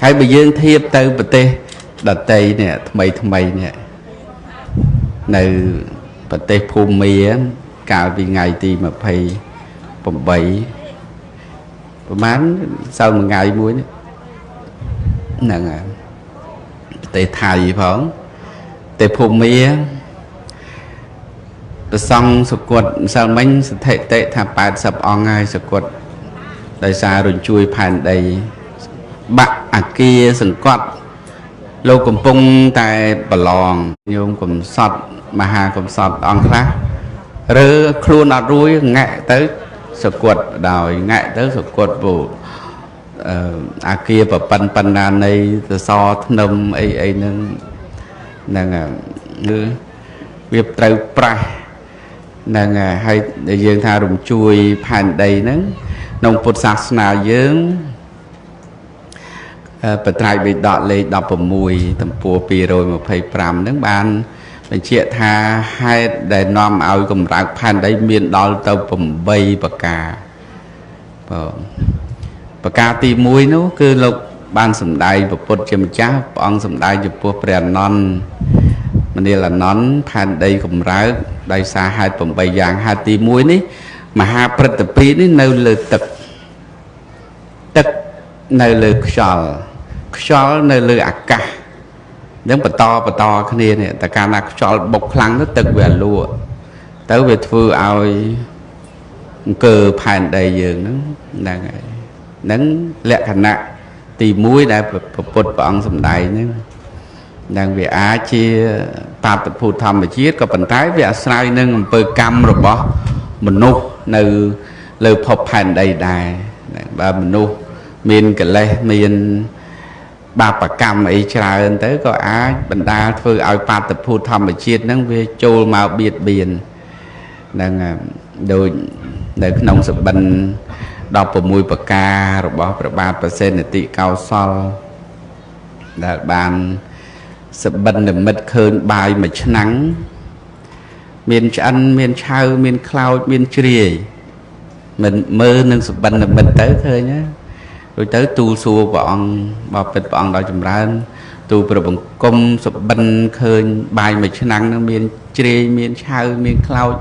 ហើយបើយើងធៀបទៅប្រទេសដទៃនេះថ្មីនេះនៅប្រទេសភូមាកាលពីថ្ងៃទី28ប្រហែលសៅរ៍មួយថ្ងៃមួយហ្នឹងហើយប្រទេសថៃផងប្រទេសភូមាប្រសង់សុគតម្សិលមិញស្ថិតិថា80អង្គហើយសុគតដោយសាររញ្ជួយផែនដីបាក់អាគារសង្កត់លោកកំពុងតែប្រឡងញោមកំសត់មហាកំសត់អង្គខ្លះរើខ្លួនអត់រួយងាក់ទៅសុគតដោយងាក់ទៅសុគតពូអាគារប្រប៉ុណ្ណានៃសសរធ្នឹមអីហ្នឹងគឺវាត្រូវប្រាស់ហ្នឹងហើយយើងថារំជួយផែនដីហ្នឹងក្នុងពុទ្ធសាសនាយើងបត្រៃបិដកលេខ16ទំព័រ225ហ្នឹងបានបញ្ជាក់ថាហេតុដែលនាំឲ្យកម្រើកផែនដីមានដល់ទៅ8ប្រការប្រការទី1នោះគឺលោកបានសម្ដែងពុទ្ធជាម្ចាស់ព្រះអង្គសម្ដែងចំពោះព្រះអនន្តមនាលអនន្តផែនដីកម្រើកដោយសារហេតុ8យ៉ាងហេតុទី1នេះមហាព្រឹទ្ធពីរនេះនៅលើទឹកនៅលើខ្យល់នៅលើអាកាសអញ្ចឹងបន្តគ្នានេះតែកាលណាខ្យល់បុកខ្លាំងទៅទឹកវាលក់ទៅវាធ្វើឲ្យអង្គើផែនដីយើងហ្នឹងហើយហ្នឹងលក្ខណៈទី1ដែលពុទ្ធព្រះអង្គសម្ដែងហ្នឹងដែលវាអាចជាបាតុភូតធម្មជាតិក៏ប៉ុន្តែវាអាស្រ័យនឹងអំពើកម្មរបស់មនុស្សនៅលើភពផែនដីដែរបើមនុស្សមានកិលេសមានបាបកម្មអីច្រើនទៅក៏អាចបណ្ដាលធ្វើឲ្យបាតុភូតធម្មជាតិហ្នឹងវាចូលមកបៀតបៀនហ្នឹងដូចនៅក្នុងសបិន16ប្រការរបស់ព្រះបាទប្រសេនតិកោសលដែលបានសបិននិមិត្តឃើញបាយមួយឆ្នាំងមានឆ្អិនមានឆៅមានខ្លោចមានជ្រាយមិនមើលនឹងសបិននិមិត្តទៅឃើញណាដូចទៅទូលសួរព្រះអង្គបបិទ្ធព្រះអង្គដល់ចម្រើនទូលព្រះបង្គំសបិនឃើញបាយមួយឆ្នាំងនឹងមានជ្រាយមានឆៅមានខ្លោច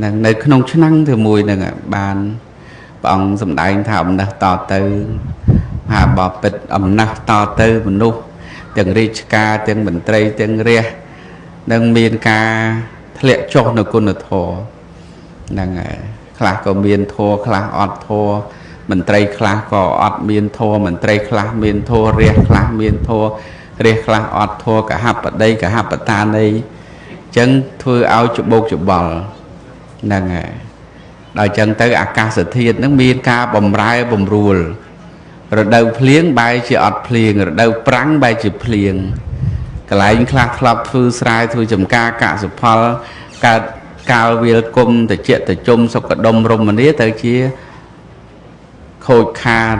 នឹងនៅក្នុងឆ្នាំងទៅមួយនឹងបានព្រះអង្គសម្ដែងថាអំណះតទៅមហាបបិទ្ធអំណះតទៅមនុស្សទាំងរាជការទាំងមន្ត្រីទាំងរាជនឹងមានការធ្លាក់ចុះនៅគុណធម៌ហ្នឹងហើយខ្លះក៏មានធម៌ខ្លះអត់ធម៌មន្ត្រីខ្លះក៏អត់មានធម៌មន្ត្រីខ្លះមានធម៌រាជខ្លះមានធម៌រាជខ្លះអត់ធម៌កហបតីកហបតានីអញ្ចឹងធ្វើឲ្យច្បោកច្បល់ហ្នឹងហើយដល់អញ្ចឹងទៅអាកាសធាតុហ្នឹងមានការបំរែបំរួលរដូវភ្លៀងបែរជាអត់ភ្លៀងរដូវប្រាំងបែរជាភ្លៀងកន្លែងខ្លះធ្លាប់ធ្វើស្រែធ្វើចំការកសិផលកើតកាលវាលគុំតិចតិជុំសុខដុមរមនាទៅជាខូចខាត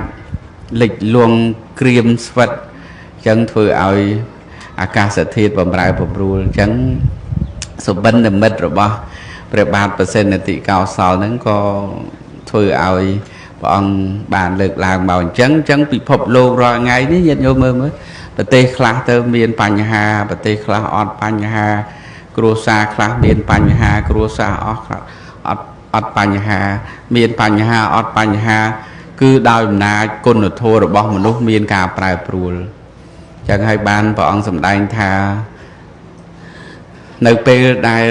លិចលង់ក្រៀមស្វិតអញ្ចឹងធ្វើឲ្យអាកាសធាតុបំរែបំរួលអញ្ចឹងសុបិននិមិត្តរបស់ព្រះបាទប្រសិទ្ធតិកោសលហ្នឹងក៏ធ្វើឲ្យព្រះអង្គបានលើកឡើងមកអញ្ចឹងពិភពលោករាល់ថ្ងៃនេះញាតិញោមមើលប្រទេសខ្លះទៅមានបញ្ហាប្រទេសខ្លះអត់បញ្ហាគ្រួសារខ្លះមានបញ្ហាគ្រួសារអស់អត់បញ្ហាមានបញ្ហាអត់បញ្ហាគឺដោយអំណាចគុណធម៌របស់មនុស្សមានការប្រែប្រួលអញ្ចឹងហើយបានព្រះអង្គសម្ដែងថានៅពេលដែល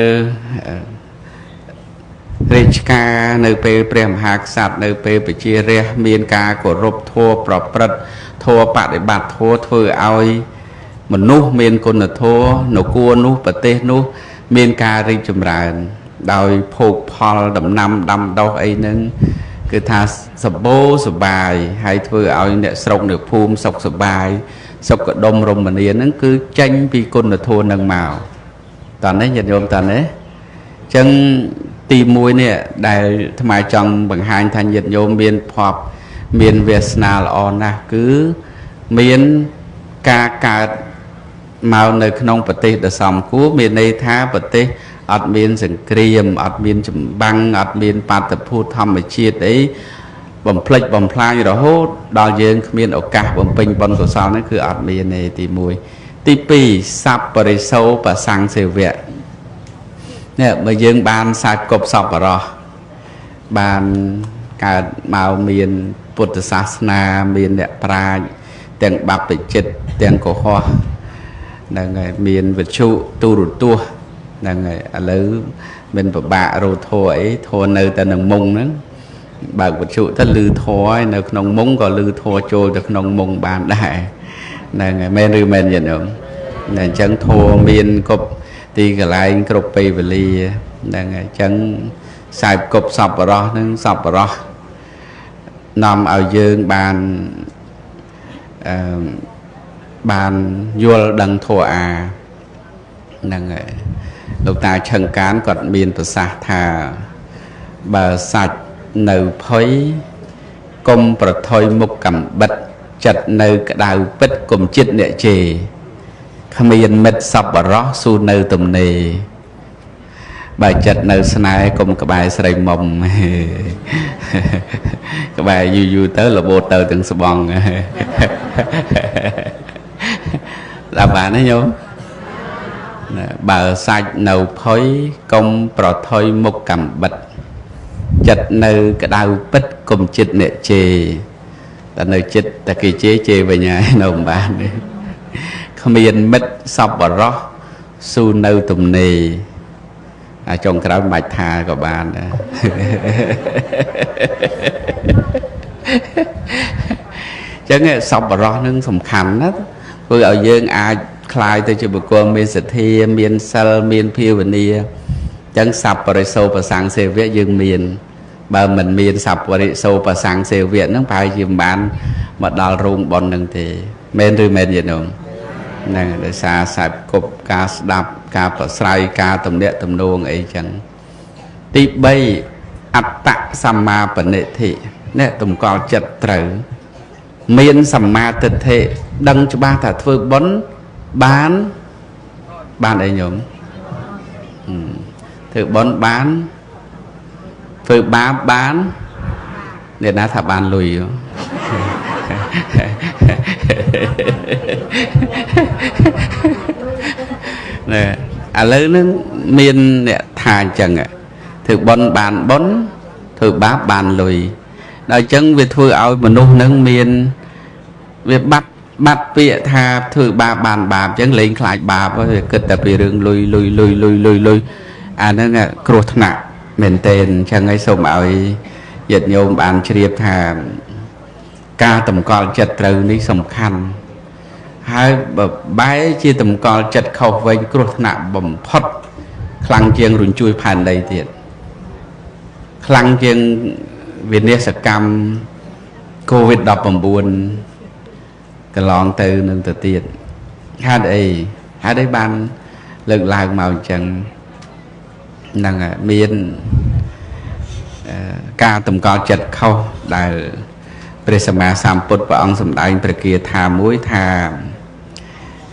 រាជការនៅពេលព្រះមហាក្សត្រនៅពេលប្រជារាស្ត្រមានការគោរពធម៌ប្រព្រឹត្តធម៌បដិបត្តិធម៌ធ្វើឲ្យមនុស្សមានគុណធម៌នគរនោះប្រទេសនោះមានការរីកចម្រើនដោយភោគផលដំណាំដាំដុះអីហ្នឹងគឺថាសម្បូរសបាយហើយធ្វើឲ្យអ្នកស្រុកនៅភូមិសុខសបាយសុខដុមរមនាហ្នឹងគឺចេញពីគុណធម៌ហ្នឹងមកតើនេះញាតិញោមតើនេះអញ្ចឹងទី1នេះដែលថ្មចង់បង្ហាញថាញាតិញោមមានភ័ព្វមានវាសនាល្អណាស់គឺមានការកើតមកនៅក្នុងប្រទេសដ៏សមគួរមានន័យថាប្រទេសអត់មានសង្គ្រាមអត់មានចម្បាំងអត់មានបាតុភូតធម្មជាតិអី បំភ្លេចបំផ្លាញរហូតដល់យើងគ្មានឱកាសបំពេញបុណ្យកុសលហ្នឹងគឺអត់មានទេទី1ទី2សัพបរិសោបសង្ឃសេវៈនេះបើយើងបានសាច់គប់សពរោះបានកើតមកមានពុទ្ធសាសនាមានអ្នកប្រាជ្ញទាំងបព្វជិតទាំងកុហកហ្នឹងហើយមានវិទ្យុទូរទស្សន៍ហ្នឹងហើយឥឡូវមិនពិបាករោធัวអីធัวនៅតែនឹងមុងហ្នឹងបើកវិទ្យុទៅលឺធัวហើយនៅក្នុងមុងក៏លឺធัวចូលទៅក្នុងមុងបានដែរហ្នឹងហើយមែនឬមែនយល់អញ្ចឹងធัวមានគ្រប់ទីកន្លែងគ្រប់ពេលវេលាហ្នឹងហើយអញ្ចឹងខ្សែគប់សពរោះហ្នឹងសពរោះនាំឲ្យយើងបានយល់ដឹងធัวអាហ្នឹងហើយលោកតាឆឹងកានគាត់មានប្រសាសន៍ថាបើសាច់នៅភ័យកុំប្រថុយមុខកំបិតចិត្តនៅក្តៅពិតកុំចិត្តអ្នកជេរគ្មានមិត្តសប្បុរសស៊ូនៅទំនេរបើចិត្តនៅស្នេហ៍កុំក្បែរស្រីមុំក្បែរយូរទៅរបូតទៅទាំងស្បង់ដល់បានទេញោមបើសាច់នៅភ័យកុំប្រថុយមុខកំបិតចិត្តនៅក្តៅពិតកុំចិត្តអ្នកជេរតែនៅចិត្តតែគេជេរវិញហើយនៅមិនបានទេគ្មានមិត្តសប្បុរសស៊ូនៅទំនេរចុងក្រោយមិនបាច់ថាក៏បានដែរចឹងសប្បុរសនឹងសំខាន់ណាស់ធ្វើឲ្យយើងអាចคลายទៅជាបុគ្គលមានសទ្ធាមានសិលមានភាវនាចឹងសัพបរិសោបសង្ឃសេវៈយើងមានបើមិនមានសัพបរិសោបសង្ឃសេវៈហ្នឹងប្រហែលជាមិនបានមកដល់រោងប៉ុនហ្នឹងទេមែនឬមែនទេញោមហ្នឹងដោយសារសាច់គប់ការស្ដាប់ការប្រស្រ័យការទំនាក់ទំនងអីចឹងទី3អត្តសម្មាបនិធិនេះតម្កល់ចិត្តត្រូវមានសម្មាទិដ្ឋិដឹងច្បាស់ថាធ្វើបុណ្យបានអីញោមធ្វើបុណ្យបានធ្វើបាបបានអ្នកណាថាបានលុយណែឥឡូវហ្នឹងមានអ្នកថាអញ្ចឹងធ្វើបុណ្យបានបុណ្យធ្វើបាបបានលុយដល់អញ្ចឹងវាធ្វើឲ្យមនុស្សហ្នឹងមានវាបាត់ពាក្យថាធ្វើបាបបានបាបអញ្ចឹងលែងខ្លាចបាបវាគិតតែពីរឿងលុយអាហ្នឹងគ្រោះថ្នាក់មែនទែនអញ្ចឹងហើយសូមឲ្យញាតិញោមបានជ្រាបថាការតម្កល់ចិត្តត្រូវនេះសំខាន់ហើយបើបែរជាតម្កល់ចិត្តខុសវិញគ្រោះថ្នាក់បំផុតខ្លាំងជាងរញ្ជួយផែនដីទៀតខ្លាំងជាងវិនាសកម្មកូវីដ 19កន្លងទៅនឹងទៅទៀតហេតុអីបានលើកឡើងមកអញ្ចឹងហ្នឹងមានការតម្កល់ចិត្តខុសដែលព្រះសម្មាសម្ពុទ្ធព្រះអង្គសម្ដែងព្រះគាថាមួយថា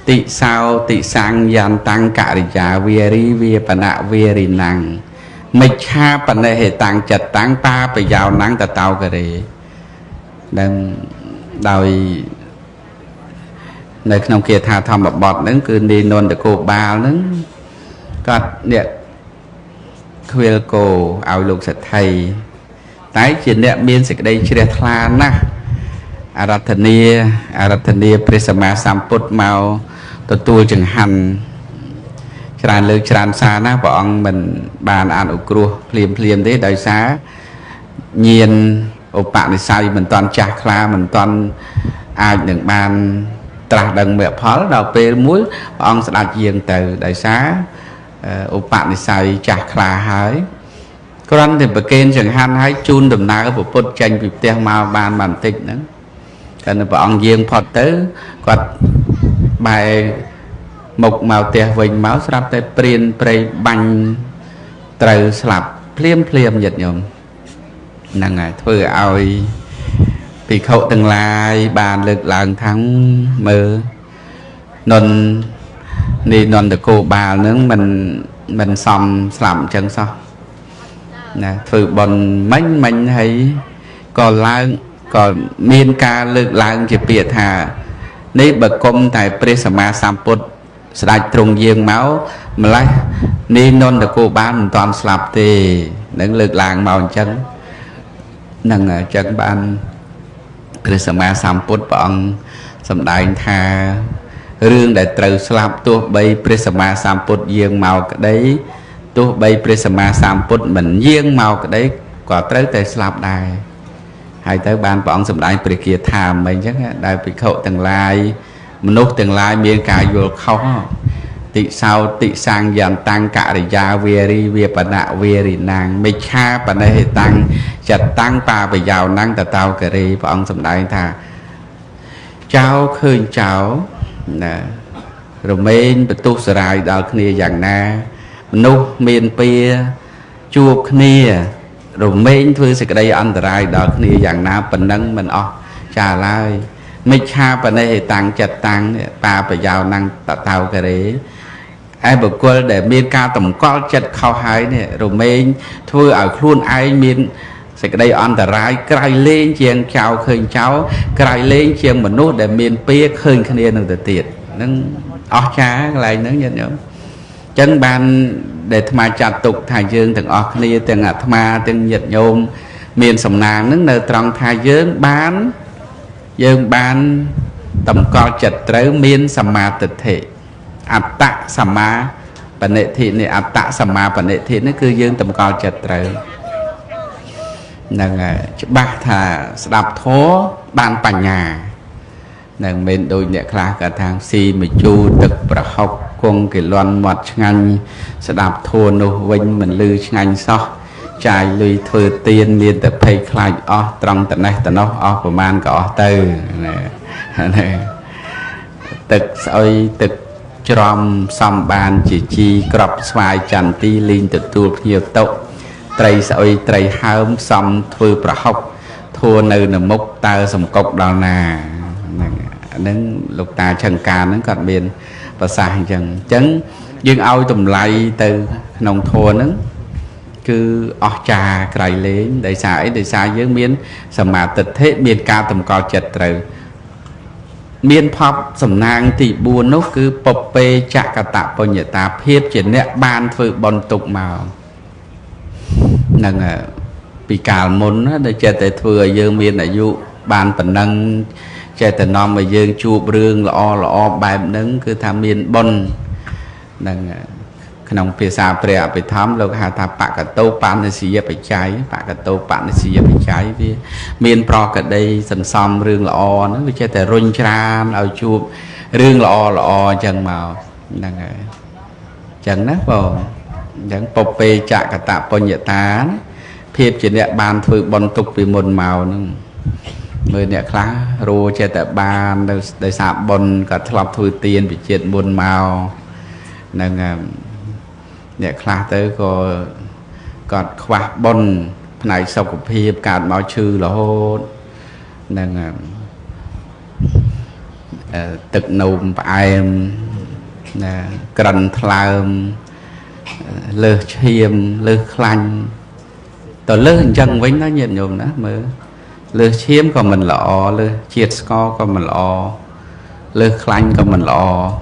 តិសោតិសង្យន្តាំងករិយាវារីវាបណៈវារីណាំងមិច្ឆាបនិហេតាំងចិត្តតាំងតាប្រយោណាំងតតោករេនឹងដោយនៅក្នុងគាថាធម្មបទហ្នឹងគឺនីនន្តកោបាលហ្នឹងគាត់អ្នកខ្វៀលគោឲ្យលោកសេដ្ឋីតែជាអ្នកមានសេចក្តីជ្រះថ្លាណាស់អារាធនាព្រះសម្មាសម្ពុទ្ធមកទទួលចង្ហាន់ច្រើនលើកច្រើនសារណាព្រះអង្គមិនបានអនុគ្រោះភ្លាមទេដោយសារញៀនឧបនិស្ស័យមិនតាន់ចាស់ខ្លាមិនតាន់អាចនឹងបានត្រាស់ដឹងមគ្គផលដល់ពេលមួយព្រះអង្គស្ដេចយាងទៅដោយសារឧបនិស្ស័យចាស់ខ្លាហើយគ្រាន់តែប្រគេនចង្ហាន់ឲ្យជូនដំណើរពុទ្ធចេញពីផ្ទះមកបានបន្តិចហ្នឹងតែព្រះអង្គយាងផុតទៅគាត់បែរមុខមកផ្ទះវិញមកស្រាប់តែព្រានព្រៃបាញ់ត្រូវស្លាប់ភ្លាមញាតិញោមហ្នឹងហើយធ្វើឲ្យភិក្ខុទាំងឡាយបានលើកឡើងថាំមើលនេះនន្តកោបាលហ្នឹងមិនសមស្លាប់អញ្ចឹងសោះណាធ្វើបន់មិញហើយក có lang có miên ca lực lang chỉ biệt thà ní bậc công tại Presama Samput sạch trùng dương máu mà lại ní non được cô ban toàn slap thì những lực lang màu chân nâng chân ban Presama Samput bọn sầm đại thà rương đại từ slap tua bay Presama Samput dương màu cái đấy tua bay Presama Samput mình dương màu cái đấy quả tới tại slap đài hay tới ban bọn sầm đại pre kia tham mình chắc đại bị khẩu từng lai nốt từng lai miền cả vô không tị sau tị sang dàn tăng cả để gia về về bản đạo về thì nàng mấy cha bản này tăng chặt tăng pa về giàu năng ta tao cái đi bọn sầm đại thà cháu khơi cháu nè rồi men bị tu sài đào kia dạng na nốt miền pia chuột kia rồi men thôi sẽ cái đây anh ta đào kia dạng na bản năng mình trả lại mấy cha bản này tăng chặt tăng pa về giàu năng ta tao cái đấy ai bực cô để miền ca tổng co chặt khao hái này rồi men thôi ở luôn ai miền sẽ cái đây anh ta rai cài lên chiang chào khơi cháu cài lên chiang mình nốt để miền pia khơi cái này được tiệt nâng cha lại nâng nhận nhớ chân ban để tham chặt tục thải dương từng kia từng tham từng nhiệt nhôm miền sầm nàng nâng nơi trong thải dương bán tầm co chặt tới miền sầm ma tịch thể tạ sầm ma bản nệ thị này tạ sầm ma bản nệ thị nó cứ dương tầm co chặt tới nâng ba thà đạp thố ban bản nhà nâng bên đôi nhẹ khá cả thang si mà chu tức bà học cùng cái loan mặt ngành sẽ đạp thô nô vinh mình lưu ngành so trai lùi thừa tiên miền tập hay khai trong tận này tận nó của man có từ này tức soi tức trong xăm bàn chỉ chi cọp xoài chằn ti linh tự tu nhiều tộc trai soi trai hám xăm thừa bà học thua nơi nằm mốc ta sầm cọc đào nà nâng lục ta chân ca nâng còn miền và xài chân chấn dương ao tùm lại từ nông thua nâng cứ trà cài lên để xài với miền sầm mà tịch thế miền ca tùm co chật từ miền pop sầm nang thì buồn nó cứ pop pe chạ cả tạ bao nhiêu ta phiết chuyện nè ban phơi bon tục màu nâng bị cào môn để chơi tại thừa dương miền là dụ ban tận nâng chạy từ non mà dương chụp rương lọ bài nâng cứ tham miên bon nâng nông phía xa bè bị thắm lâu hà ta bạc cả tô pan để xì bị cháy bạc cả tô pan để xì bị cháy vì miên pro cả đây sần xăm rương lọ nó chạy từ run tràn ở chụp rương lọ chân màu nâng chân nát vào chẳng bọc bê chạ cả tạ bao nhiêu tán phiếp chỉ đẹp bàn thôi bon tục vì một màu nâng người nè khá rô che tại ban để sạp bồn cả thọp thui tiền bị chết buồn màu nâng nè khá tới còn khoa bồn này sau của phiếp cả máu chư là hôn nâng tực nùm phải cần thlam lơ chiêm lơ khanh tờ lơ hình chân với nó nhiệt nhồm đó mới lơ chiếm còn mình lọ lơ chiết score còn mình lọ lơ khanh còn mình lọ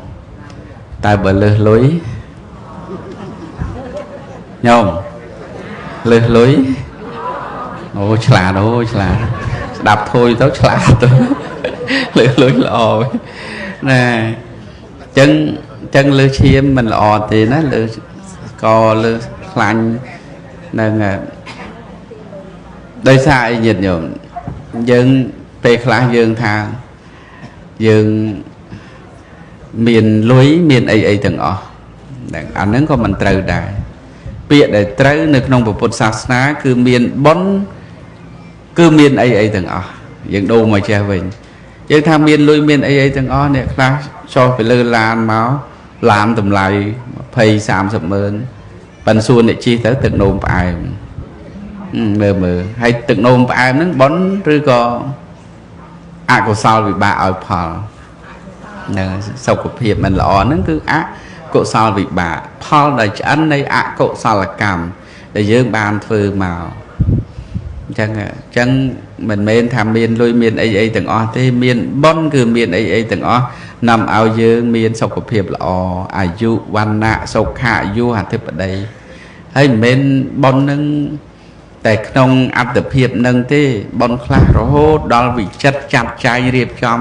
tại bởi lơ lối nhông lơ lối ô chả đâu chả đạp thôi tao chả tôi lơ lối lọ nè chân lơ chiếm mình lọ thì nó lơ co lơ khanh nên đây sai nhiệt nhộn dương pe khá dương thang dương miền lối miền ấy từng anh ấy có mình trời đại biệt để trời nước nông bộ sát ná cứ miền bón cứ miền ấy từng dương đâu mà che mình dương tham miền lối miền ấy từng này khá cho phải lơ lan máu làm tầm lại pay xàm sập mơn bần xuân để chi tới từng nôm phải mờ hay từng nôm phải nó bón rồi có của sao bị bà ở phò sau cuộc hiệp mình lọ nó cứ của sao bị bà phò là ăn đây của sao là cầm để dương bàn phơi màu chẳng mình men tham miên lôi miên ấy từng o thế miên bon cứ miên ấy từng o nằm ao dương miên sọc của phiệp là o ai du văn nạ sọc hạ du hạt tiếp ở đây hay miên bon nângแต่ក្នុងអត្តភាពនឹងទេបនខ្លះរហូតដល់វិចិត្រចាប់ចាយរៀបចំ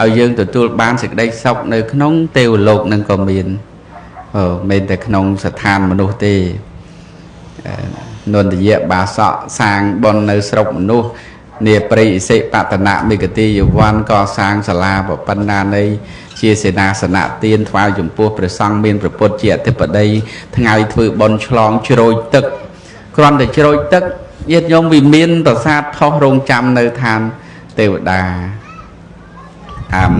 ឲ្យយើងទទួលបានសេចក្តីសុខនៅក្នុងទេវលោកនឹងក៏មានមិនតែក្នុងស្ថានមនុស្សទេនន្តយៈបាសកសាងបននៅស្រុកមនុស្សនាព្រៃឥសិបតនមិគតិយវ័នកសាងសាលាប្រពន្ធណានៃជាសេនាសនៈទានថ្វាយចំពោះព្រះសង្ឃមានព្រះពុទ្ធជាអធិបតីថ្ងៃធ្វើបនឆ្លងជ្រោយទឹកគ្រាន់តែជ្រោយទឹកញាតិញោមវិមានប្រាសាទផុសរងចាំនៅឋានទេវតាតាម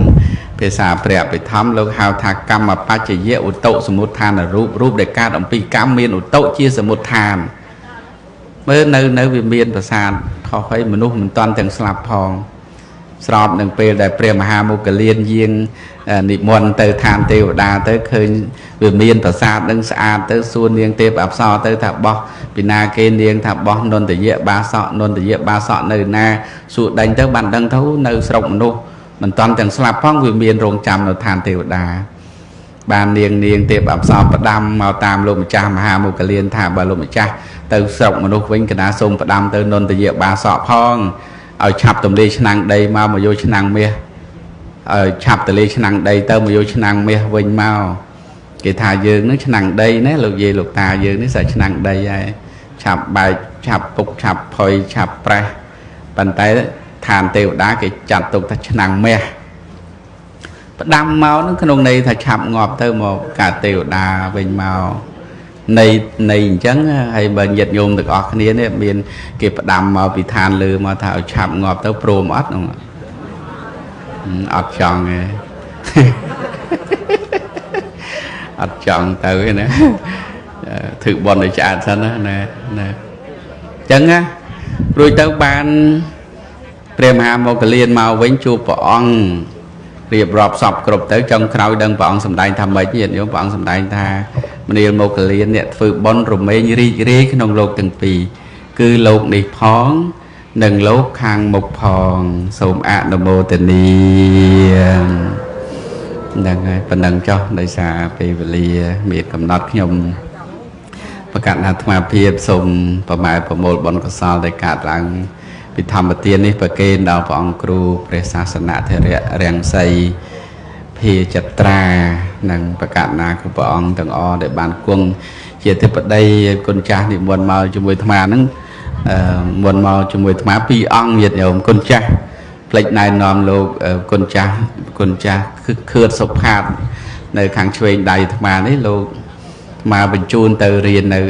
ភាសាព្រះអភិធម្មលោកហៅថាកម្មបច្ចយៈឧតុសមុទ្ឋានរូបដែលកើតអំពីកម្មមានឧតុជាសមុទ្ឋានមើលនៅវិមានប្រាសាទផុសឲ្យមនុស្សមិនតាន់ទាំងស្លាប់ផងស្របនឹងពេលដែលព្រះមហាមុគលានយាងនិមន្តទៅឋានទេវតាទៅឃើញវាមានប្រាសាទនឹងស្អាតទៅសួរនាងទេពអប្សរទៅថាបោះពីណាគេនាងថាបោះនន្តយៈបាសកនន្តយៈបាសកនៅណាសួរដេញទៅបានដឹងទៅនៅស្រុកមនុស្សមិនតាន់ទាំងស្លាប់ផងវាមានរងចាំនៅឋានទេវតាបាននាងទេពអប្សរផ្ដាំមកតាមលោកម្ចាស់មហាមុគលានថាបើលោកម្ចាស់ទៅស្រុកមនុស្សវិញកណាសូមផ្ដាំទៅនន្តយៈបាសកផងឲ្យឆាប់ទម្លាយឆ្នាំងដីមកយកឆ្នាំងមាសឲ្យឆាប់ទម្លាយឆ្នាំងដីទៅមកយកឆ្នាំងមាសវិញមកគេថាយើងនឹងឆ្នាំងដីណាលោកយាយលោកតាយើងនេះសាច់ឆ្នាំងដីហើយឆាប់បែកឆាប់ពុកឆាប់ផុយឆាប់ប្រេះប៉ុន្តែឋានទេវតាគេចាត់ទុកថាឆ្នាំងមាសផ្ដាំមកនឹងក្នុងន័យថាឆាប់ងាប់ទៅមកកើតទេវតាវិញមកនៃអញ្ចឹងហើយបើញាតិញោមទាំងអស់គ្នានេះមានគេផ្ដាំមកពីឋានលើមកថាឲ្យឆាប់ងាប់ទៅព្រមអត់ហ្នឹងអត់ចង់ទេអត់ចង់ទៅទេណាធ្វើបន់ឲ្យឆ្អាតសិនណាអញ្ចឹងណារួចទៅបានព្រះមហាមុគលានមកវិញជួបព្រះអង្គរៀបរាប់សពគ្រប់ទៅចុងក្រោយដឹងព្រះអង្គសម្ដែងថាម៉េចញាតិញោមព្រះអង្គសម្ដែងថាមនាលមុគលានអ្នកធ្វើបុណ្យរមែងរីករាយក្នុងលោកទាំងពីរគឺលោកនេះផងនិងលោកខាងមុខផងសូមអនុមោទនាហ្នឹងហើយប៉ុណ្ណឹងចុះដោយសារពេលវេលាមានកំណត់ខ្ញុំប្រកាសអាត្មាភាពសូមប្រម៉ែប្រមូលបុណ្យកុសលដែលកើតឡើងពីធម្មទាននេះប្រគេនដល់ព្រះអង្គគ្រូព្រះសាសនធរៈរាំងសីភាចត្រានិងប្រកាសណាគ្រប់ព្រះអង្គទាំងអស់ដែលបានគង់ជាអធិបតីគុណចាស់និមន្តមកជាមួយអាត្មាហ្នឹងមុនមកជាមួយអាត្មាពីរអង្គញាតិញោមគុណចាស់ផ្លេចណែនាំលោកគុណចាស់គឺខឿតសុផាតនៅខាងឆ្វេងដៃអាត្មានេះលោកអាត្មាបញ្ជូនទៅរៀននៅឯ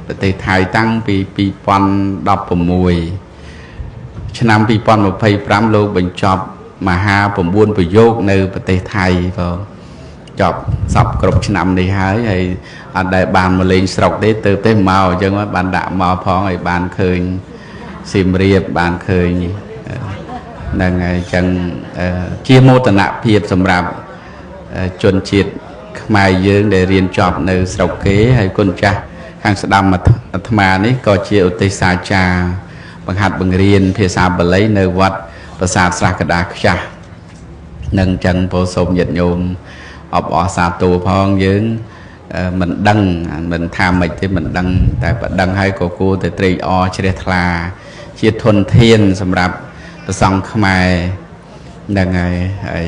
ប្រទេសថៃតាំងពី2016ឆ្នាំ2025លោកបញ្ចប់មហា9ប្រយោគនៅប្រទេសថៃបងចប់សពគ្រប់ឆ្នាំនេះហើយអត់ដែលបានមកលេងស្រុកទេទៅទេមកអញ្ចឹងបានដាក់មកផងឲ្យបានឃើញសៀមរាបបានឃើញហ្នឹងហើយអញ្ចឹងជាមោទនភាពសម្រាប់ជនជាតិខ្មែរយើងដែលរៀនចប់នៅស្រុកគេហើយគុណចាស់ខាងស្ដាំអាត្មានេះក៏ជាឧទ្ទេសសាចារ្យបង្ហាត់បង្រៀនភាសាបាលីនៅវត្តប្រាសាទស្រះកដាខ្ចាស់នឹងចឹងពោសូមញាតិញោមអបអរសាទរផងយើងមិនដឹងមិនថាម៉េចទេមិនដឹងតែបើដឹងហើយក៏គួរតែត្រេកអរជ្រះថ្លាជាធនធានសម្រាប់ព្រះសង្ឃខ្មែរហ្នឹងហើយ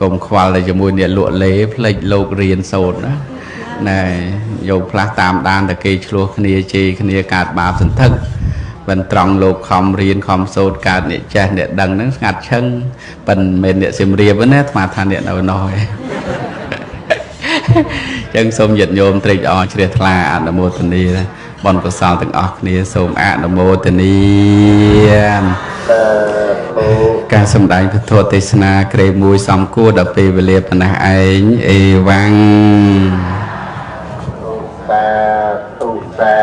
កុំខ្វល់តែជាមួយអ្នកលក់លេផ្លេចលោករៀនសូត្រណា យកផ្លាស់តាមដានតែគេឆ្លោះគ្នាជេរគ្នាកើតបាបសន្ធឹកមិនត្រង់លោកខំរៀនខំសូត្រកើតអ្នកចេះអ្នកដឹងហ្នឹងស្ងាត់ឈឹងប៉ិនមិនអ្នកសៀមរាបណាអាត្មាថាអ្នកនៅនោះឯងចឹងសូមញាតិញោមត្រេកអរជ្រះថ្លាអនុមោទនាបុណ្យកុសលទាំងអស់គ្នាសូមអនុមោទនាការសម្ដែងពធទេសនាក្រេមួយសំគួរដល់ពេលវេលាប៉ុណ្ណេះឯងអេវ៉ាំងសាធុសា